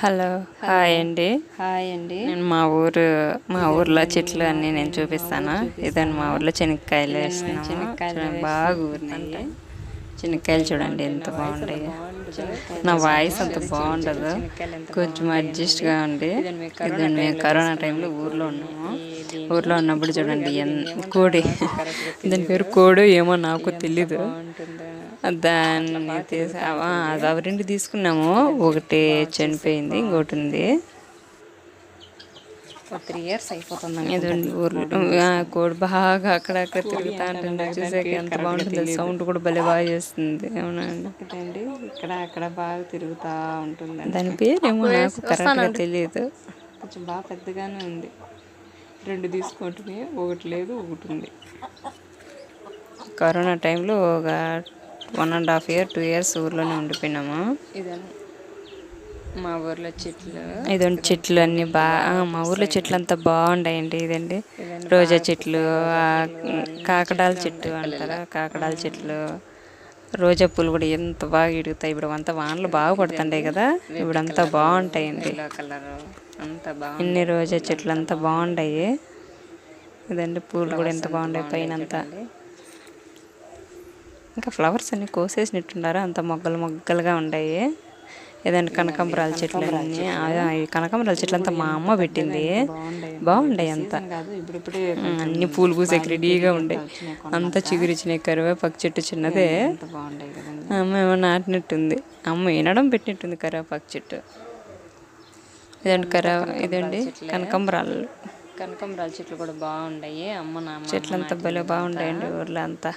Hello hi అండి. Hi అండి. నేను మా ఊర్లో చెట్లు అన్నీ నేను చూపిస్తాను. ఇదండి మా ఊర్లో చెనక్కాయలు వేస్తున్నాము. బాగా ఊరినాయి చెనక్కాయలు. చూడండి ఎంత బాగుంటాయి. నా వాయిస్ అంత బాగుండదు, కొంచెం అడ్జస్ట్గా ఉండి. ఇది మేము కరోనా టైంలో ఊర్లో ఉన్నాము. ఊర్లో ఉన్నప్పుడు చూడండి కోడి, దాని పేరు కోడి ఏమో నాకు తెలీదు. దాన్ని అది అవి రెండు తీసుకున్నాము. ఒకటి చనిపోయింది, ఇంకోటి ఉంది. 3 years అయిపోతుంది. ఇదండి ఊర్లో కోడి బాగా అక్కడక్కడ తిరుగుతూ ఉంటుంది. చూసాక ఎంత బాగుంటుంది. సౌండ్ కూడా భలే బాగా చేస్తుంది. అవునండి. ఇదండి ఇక్కడ అక్కడ బాగా తిరుగుతూ ఉంటుంది. దాని పేరు ఏమో నాకు కరెక్ట్గా తెలియదు. కొంచెం బాగా పెద్దగానే ఉంది. 2 తీసుకుంటుంది, ఒకటి లేదు, ఒకటి ఉంది. కరోనా టైంలో ఒక 1.5 year 2 years ఊర్లోనే ఉండిపోయినాము. ఇదండి మా ఊర్లో చెట్లు. ఇదండి చెట్లు అన్నీ మా ఊర్లో చెట్లు అంతా బాగుంటాయండి. ఇదండి రోజా చెట్లు, కాకడాల చెట్టు అంటారా, కాకడాల చెట్లు, రోజా పూలు కూడా ఎంత బాగా ఇడుగుతాయి. ఇప్పుడు అంతా వానలు బాగా పడుతుంటాయి కదా, ఇప్పుడు అంతా బాగుంటాయండి. అంతా ఇన్ని రోజా చెట్లు అంతా బాగుంటాయి. ఇదండి పూలు కూడా ఎంత బాగుంటాయి పైన అంతా. ఇంకా ఫ్లవర్స్ అన్నీ కోసేసినట్టున్నారు, అంత మొగ్గలు మొగ్గలుగా ఉంటాయి. ఏదండి కనకాంబరాల చెట్లు అన్నీ. ఈ కనకాంబరాల చెట్లు అంతా మా అమ్మ పెట్టింది. బాగుంటాయి అంతా. అన్ని పూలు పూసేకి రెడీగా ఉండే, అంతా చిగురిచ్చినాయి. కరివేపాకు చెట్టు చిన్నదే, అమ్మ ఏమో నాటినట్టుంది. అమ్మ వినడం పెట్టినట్టుంది కరివేపాకు చెట్టు. ఇదండి కనకాంబరాలు. కనకాంబరాల చెట్లు కూడా బాగుంటాయి. చెట్లు అంతా భలే బాగుంటాయండి ఊర్లో అంతా.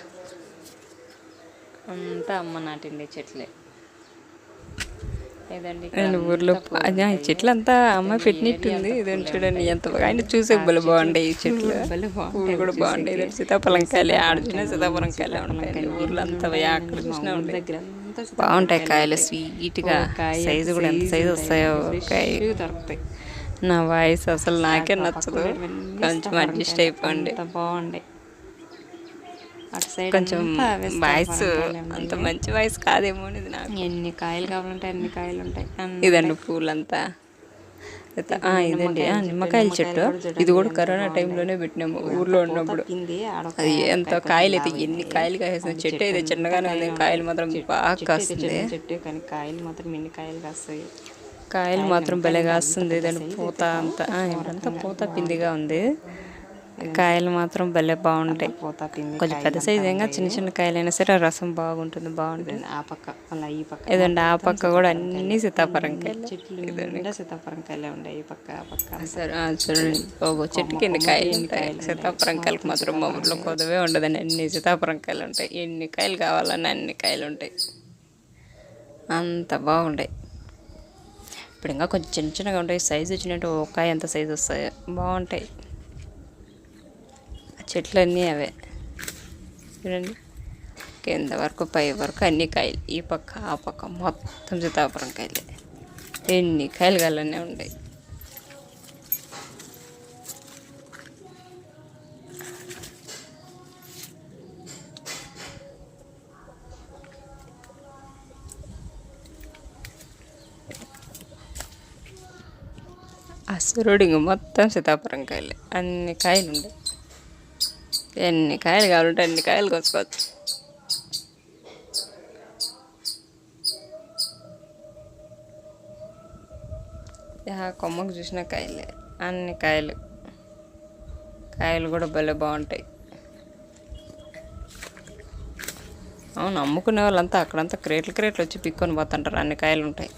అమ్మ నాటిండే చెట్లే. ఊర్లో చెట్లు అంతా అమ్మ పెట్టినట్టుంది. ఇదండి చూడండి ఎంత బాగా. ఆయన చూసే భలే బాగుంటాయి ఈ చెట్లు. పూలు కూడా బాగుంటాయి. సీతాఫలంకాయలు ఆడుచున్న సీతాఫలంకాయలు ఉంటాయి ఊర్లో అంతా. అక్కడ చూసినా ఉంటాయి, బాగుంటాయి కాయలు స్వీట్గా. సైజు కూడా ఎంత సైజు వస్తాయో దొరుకుతాయి. నా వాయిస్ అసలు నాకే నచ్చదు, కొంచెం అడ్జస్ట్ అయిపోండి. బాగుండే కొంచెం వాయిస్ అంత మంచి వాయిస్ కాదేమో ఇది నాకు. ఎన్ని కాయలు కావాలంటే అన్ని కాయలు ఉంటాయి. ఇదండి పూలంతా. ఇదండి నిమ్మకాయల చెట్టు. ఇది కూడా కరోనా టైంలోనే పెట్టినాము ఊర్లో ఉన్నప్పుడు. అది ఎంత కాయలు అయితే ఎన్ని కాయలు కాసేస్తుంది. చెట్టు అయితే చిన్నగానే ఉంది, కాయలు మాత్రం బాగా కాస్తుంది. చెట్టు కానీ కాయలు మాత్రం ఎన్ని కాయలు కాస్తాయి. కాయలు మాత్రం భలే కాస్తుంది. ఇదండి పూత అంతా. ఇప్పుడంతా పూత పిందిగా ఉంది. కాయలు మాత్రం భలే బాగుంటాయి. కొంచెం పెద్ద సైజు ఏగా, చిన్న చిన్న కాయలైనా సరే రసం బాగుంటుంది. ఆ పక్క అలా ఈ పక్క. ఇదండి ఆ పక్క కూడా అన్ని సీతాఫలంకాయలు. సీతాఫలంకాయలే ఉన్నాయి ఈ పక్క ఆ పక్క. చూడండి ఒక చెట్టుకి ఎన్ని కాయలు ఉంటాయి. సీతాఫలంకాయలకు మాత్రం మా ఊర్లో కొదవే ఉండదండి. అన్ని సీతాఫలంకాయలు ఉంటాయి. ఎన్ని కాయలు కావాలన్నా అన్ని కాయలు ఉంటాయి. అంత బాగుంటాయి. ఇప్పుడు ఇంకా కొంచెం చిన్న చిన్నగా ఉంటాయి. సైజు వచ్చినట్టు ఒక కాయ ఎంత సైజు వస్తాయో బాగుంటాయి. చెట్లన్నీ అవే చూడండి, కింద వరకు పై వరకు అన్ని కాయలు. ఈ పక్క ఆ పక్క మొత్తం సీతాఫలం కాయలే. ఎన్ని కాయలు కావాలనే ఉంటాయి. ఆ సూర్యుడు మొత్తం సీతాఫలం కాయలే, అన్ని కాయలు ఉంటాయి. ఎన్ని కాయలు కావాలంటే అన్ని కాయలు కోసుకోవచ్చు. కొమ్మకు చూసిన కాయలే, అన్ని కాయలు. కాయలు కూడా భలే బాగుంటాయి. అవును, అమ్ముకునే వాళ్ళంతా అక్కడంతా క్రేట్లు వచ్చి పిక్కొని పోతుంటారు. అన్ని కాయలు ఉంటాయి.